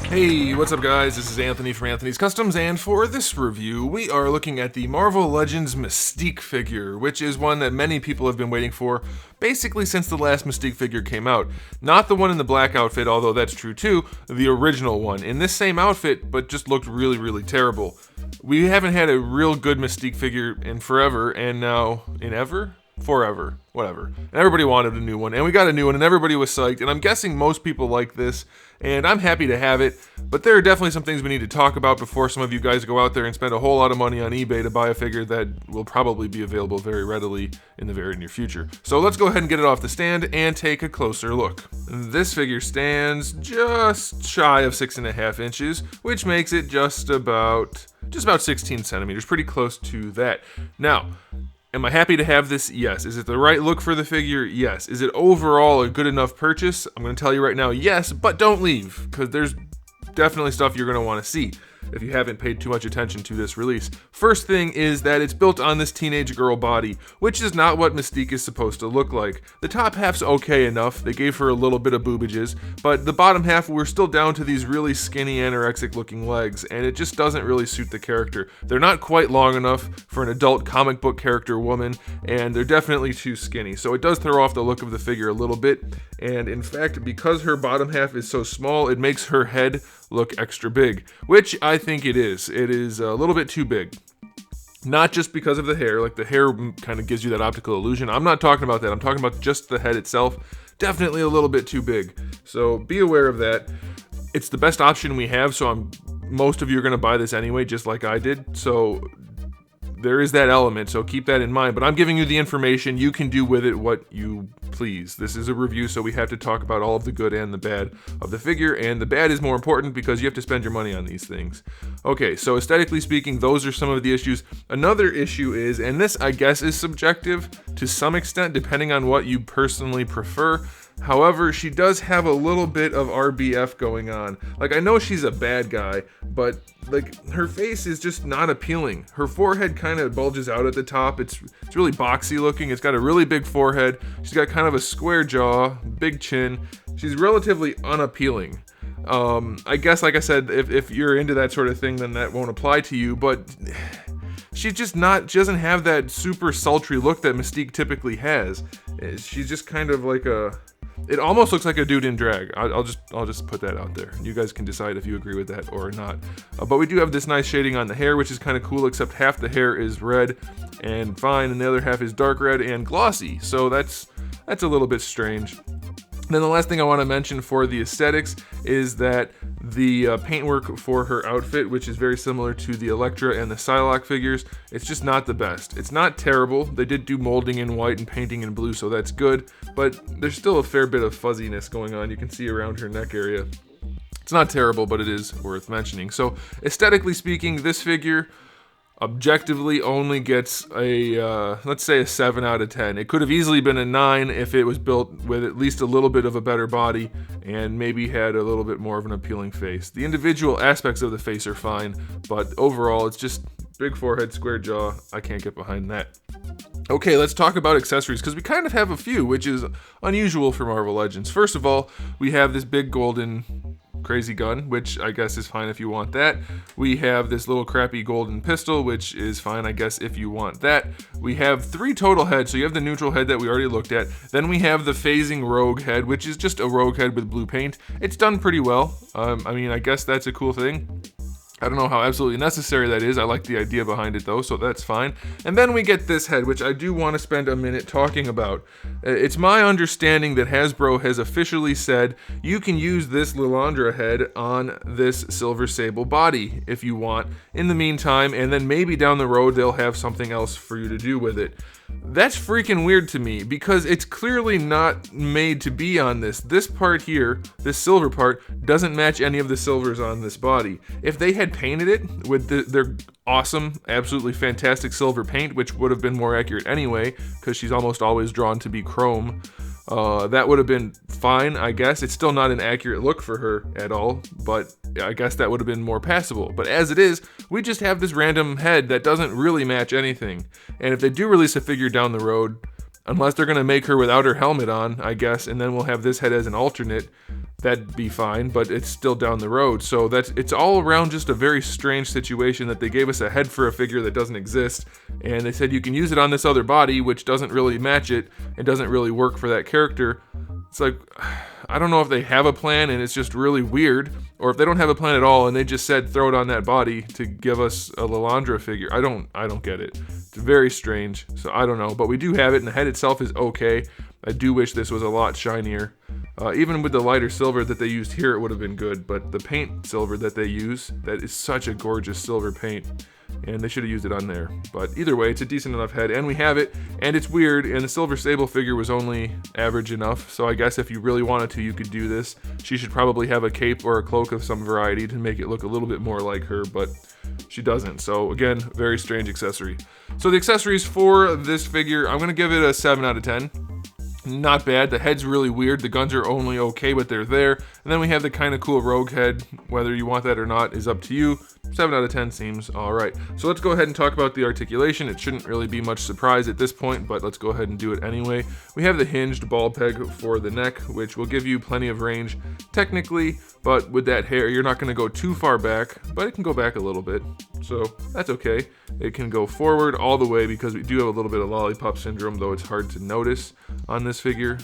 Hey, what's up guys? This is Anthony from Anthony's Customs, and for this review, we are looking at the Marvel Legends Mystique figure, which is one that many people have been waiting for, basically since the last Mystique figure came out. Not the one in the black outfit, although that's true too, the original one, in this same outfit, but just looked really terrible. We haven't had a real good Mystique figure in forever, and now, forever, whatever. And everybody wanted a new one, and we got a new one, and everybody was psyched, and I'm guessing most people like this, and I'm happy to have it, but there are definitely some things we need to talk about before some of you guys go out there and spend a whole lot of money on eBay to buy a figure that will probably be available very readily in the very near future. So let's go ahead and get it off the stand and take a closer look. This figure stands just shy of 6.5 inches, which makes it just about 16 centimeters, pretty close to that. Now, am I happy to have this? Yes. Is it the right look for the figure? Yes. Is it overall a good enough purchase? I'm going to tell you right now, yes, but don't leave, because there's definitely stuff you're going to want to see if you haven't paid too much attention to this release. First thing is that it's built on this teenage girl body, which is not what Mystique is supposed to look like. The top half's okay enough, they gave her a little bit of boobages, but the bottom half, we're still down to these really skinny anorexic looking legs, and it just doesn't really suit the character. They're not quite long enough for an adult comic book character woman, and they're definitely too skinny, so it does throw off the look of the figure a little bit, and in fact, because her bottom half is so small, it makes her head look extra big, which I think it is. It is a little bit too big. Not just because of the hair, like the hair kind of gives you that optical illusion. I'm not talking about that. I'm talking about just the head itself. Definitely a little bit too big. So be aware of that. It's the best option we have, so most of you are going to buy this anyway, just like I did. So there is that element, so keep that in mind. But I'm giving you the information. You can do with it what you please. This is a review, so we have to talk about all of the good and the bad of the figure, and the bad is more important because you have to spend your money on these things. Okay, so aesthetically speaking, those are some of the issues. Another issue is, and this I guess is subjective to some extent, depending on what you personally prefer. However, she does have a little bit of RBF going on. Like, I know she's a bad guy, but like her face is just not appealing. Her forehead kind of bulges out at the top. It's really boxy looking. It's got a really big forehead. She's got kind of a square jaw, big chin. She's relatively unappealing. I guess, like I said, if you're into that sort of thing, then that won't apply to you, but she's just not, she doesn't have that super sultry look that Mystique typically has. She's just kind of like it almost looks like a dude in drag. I'll just put that out there. You guys can decide if you agree with that or not. But we do have this nice shading on the hair, which is kind of cool, except half the hair is red and fine, and the other half is dark red and glossy. So that's a little bit strange. Then the last thing I want to mention for the aesthetics is that the paintwork for her outfit, which is very similar to the Elektra and the Psylocke figures, it's just not the best. It's not terrible. They did do molding in white and painting in blue, so that's good, but there's still a fair bit of fuzziness going on. You can see around her neck area. It's not terrible, but it is worth mentioning. So aesthetically speaking, this figure objectively only gets a, let's say a 7 out of 10. It could have easily been a 9 if it was built with at least a little bit of a better body and maybe had a little bit more of an appealing face. The individual aspects of the face are fine, but overall it's just big forehead, square jaw. I can't get behind that. Okay, let's talk about accessories, because we kind of have a few, which is unusual for Marvel Legends. First of all, we have this big golden crazy gun, which I guess is fine if you want that. We have this little crappy golden pistol, which is fine, I guess, if you want that. We have 3 total heads, so you have the neutral head that we already looked at. Then we have the phasing rogue head, which is just a rogue head with blue paint. It's done pretty well. I mean, I guess that's a cool thing. I don't know how absolutely necessary that is. I like the idea behind it though, so that's fine. And then we get this head, which I do want to spend a minute talking about. It's my understanding that Hasbro has officially said you can use this Lilandra head on this Silver Sable body if you want in the meantime, and then maybe down the road they'll have something else for you to do with it. That's freaking weird to me because it's clearly not made to be on this. This part here, this silver part, doesn't match any of the silvers on this body. If they had painted it with their awesome, absolutely fantastic silver paint, which would have been more accurate anyway, because she's almost always drawn to be chrome, that would have been fine, I guess. It's still not an accurate look for her at all, but I guess that would have been more passable. But as it is, we just have this random head that doesn't really match anything. And if they do release a figure down the road, unless they're going to make her without her helmet on, I guess, and then we'll have this head as an alternate, that'd be fine, but it's still down the road. So it's all around just a very strange situation that they gave us a head for a figure that doesn't exist, and they said you can use it on this other body, which doesn't really match it and doesn't really work for that character. It's like, I don't know if they have a plan and it's just really weird, or if they don't have a plan at all and they just said throw it on that body to give us a Lilandra figure. I don't get it. It's very strange, so I don't know. But we do have it, and the head itself is okay. I do wish this was a lot shinier. Even with the lighter silver that they used here, it would have been good, but the paint silver that they use, that is such a gorgeous silver paint, and they should have used it on there. But either way, it's a decent enough head, and we have it, and it's weird, and the Silver Sable figure was only average enough, so I guess if you really wanted to, you could do this. She should probably have a cape or a cloak of some variety to make it look a little bit more like her, but she doesn't. So again, very strange accessory. So the accessories for this figure, I'm going to give it a 7 out of 10. Not bad. The head's really weird. The guns are only okay, but they're there. And then we have the kind of cool rogue head. Whether you want that or not is up to you. 7 out of 10 seems alright. So let's go ahead and talk about the articulation. It shouldn't really be much surprise at this point, but let's go ahead and do it anyway. We have the hinged ball peg for the neck, which will give you plenty of range technically, but with that hair, you're not going to go too far back, but it can go back a little bit. So that's okay. It can go forward all the way because we do have a little bit of lollipop syndrome, though it's hard to notice on this figure.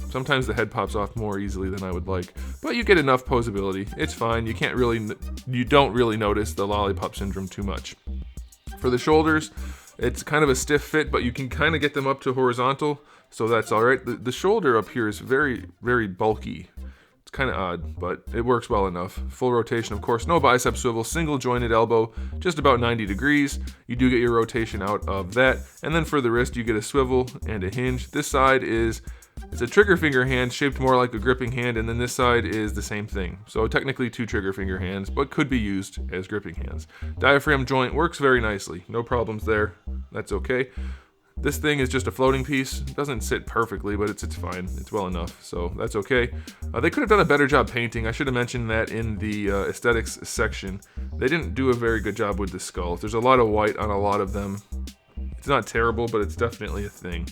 Sometimes the head pops off more easily than I would like, but you get enough posability. It's fine. You don't really notice the lollipop syndrome too much. For the shoulders, it's kind of a stiff fit, but you can kind of get them up to horizontal, so that's all right. The shoulder up here is very, very bulky. It's kind of odd, but it works well enough. Full rotation, of course, no bicep swivel, single jointed elbow, just about 90 degrees. You do get your rotation out of that. And then for the wrist, you get a swivel and a hinge. This side it's a trigger finger hand shaped more like a gripping hand, and then this side is the same thing. So technically 2 trigger finger hands, but could be used as gripping hands. Diaphragm joint works very nicely. No problems there. That's okay. This thing is just a floating piece. It doesn't sit perfectly, but it sits fine. It's well enough, so that's okay. They could have done a better job painting. I should have mentioned that in the aesthetics section. They didn't do a very good job with the skulls. There's a lot of white on a lot of them. It's not terrible, but it's definitely a thing.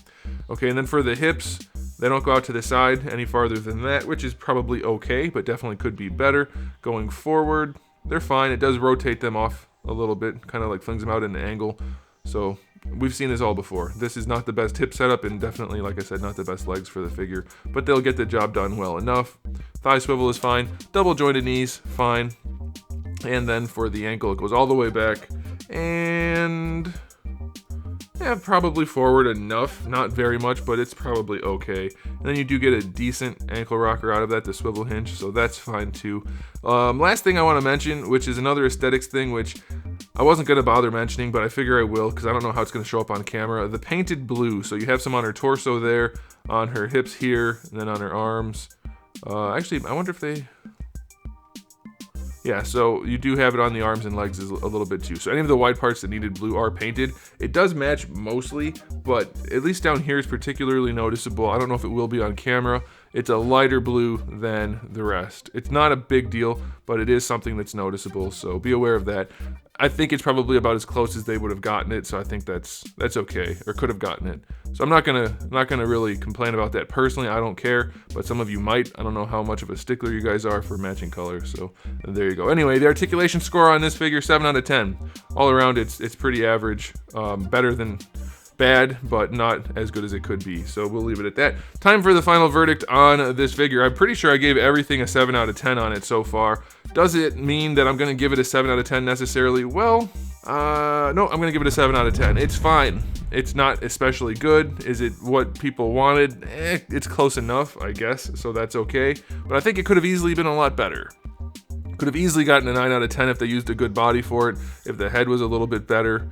Okay, and then for the hips, they don't go out to the side any farther than that, which is probably okay, but definitely could be better. Going forward, they're fine. It does rotate them off a little bit, kind of like flings them out in an angle. So we've seen this all before. This is not the best hip setup, and definitely, like I said, not the best legs for the figure, but they'll get the job done well enough. Thigh swivel is fine. Double jointed knees, fine. And then for the ankle, it goes all the way back, and yeah, probably forward enough. Not very much, but it's probably okay. And then you do get a decent ankle rocker out of that, the swivel hinge, so that's fine too. Last thing I want to mention, which is another aesthetics thing, which I wasn't going to bother mentioning, but I figure I will because I don't know how it's going to show up on camera. The painted blue. So you have some on her torso there, on her hips here, and then on her arms. Actually, I wonder if they... Yeah, so you do have it on the arms and legs a little bit too. So any of the white parts that needed blue are painted. It does match mostly, but at least down here is particularly noticeable. I don't know if it will be on camera. It's a lighter blue than the rest. It's not a big deal, but it is something that's noticeable, so be aware of that. I think it's probably about as close as they would have gotten it, so I think that's okay, or could have gotten it. So I'm not gonna really complain about that personally. I don't care, but some of you might. I don't know how much of a stickler you guys are for matching colors, so there you go. Anyway, the articulation score on this figure, 7 out of 10. All around, it's pretty average. Better than bad, but not as good as it could be. So we'll leave it at that. Time for the final verdict on this figure. I'm pretty sure I gave everything a 7 out of 10 on it so far. Does it mean that I'm going to give it a 7 out of 10 necessarily? Well, no, I'm going to give it a 7 out of 10. It's fine. It's not especially good. Is it what people wanted? It's close enough, I guess, so that's okay. But I think it could have easily been a lot better. Could have easily gotten a 9 out of 10 if they used a good body for it, if the head was a little bit better.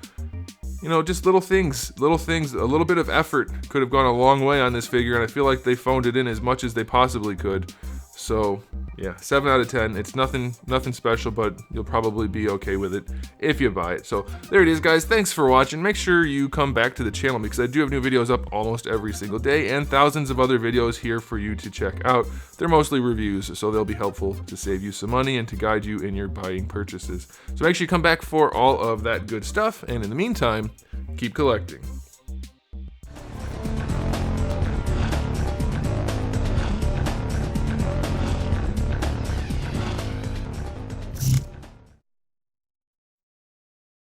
You know, just little things, a little bit of effort could have gone a long way on this figure, and I feel like they phoned it in as much as they possibly could. So, yeah, 7 out of 10. It's nothing special, but you'll probably be okay with it if you buy it. So, there it is, guys. Thanks for watching. Make sure you come back to the channel because I do have new videos up almost every single day and thousands of other videos here for you to check out. They're mostly reviews, so they'll be helpful to save you some money and to guide you in your buying purchases. So, make sure you come back for all of that good stuff, and in the meantime, keep collecting.